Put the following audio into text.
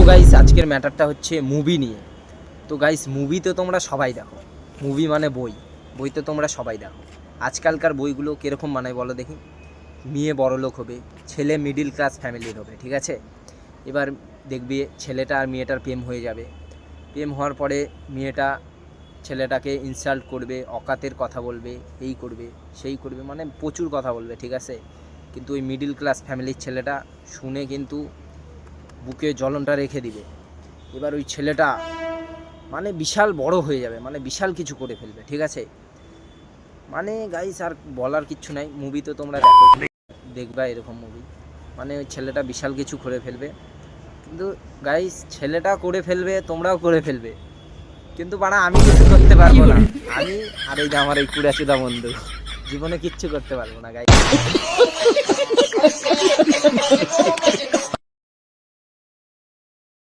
Guys আজকের ম্যাটারটা হচ্ছে movie নিয়ে। তো গাইস মুভি তো তোমরা সবাই দেখো, মুভি মানে বই, বই তো তোমরা সবাই দেখো। আজকালকার বইগুলো কীরকম বানায় বলো দেখি? মেয়ে বড়লোক হবে, ছেলে মিডিল ক্লাস ফ্যামিলির হবে, ঠিক আছে? এবার দেখবি ছেলেটা আর মেয়েটার প্রেম হয়ে যাবে। প্রেম হওয়ার পরে মেয়েটা ছেলেটাকে ইনসাল্ট করবে, অকাতের কথা বলবে, এই করবে সেই করবে, মানে প্রচুর কথা বলবে, ঠিক আছে? কিন্তু ওই মিডিল ক্লাস ফ্যামিলির ছেলেটা শুনে কিন্তু বুকে জ্বলনটা রেখে দিবে। এবার ওই ছেলেটা মানে বিশাল বড় হয়ে যাবে, মানে বিশাল কিছু করে ফেলবে, ঠিক আছে? মানে গাইস আর বলার কিচ্ছু নাই, মুভি তো তোমরা দেখো, দেখবা এরকম মুভি। মানে ওই ছেলেটা বিশাল কিছু করে ফেলবে, কিন্তু গাইস ছেলেটা করে ফেলবে, তোমরাও করে ফেলবে, কিন্তু বাড়া আমি কিছু করতে পারবো না। আমি আর এই যে আমার এই কুড়াচুদা বন্ধু জীবনে কিচ্ছু করতে পারবো না গাইস।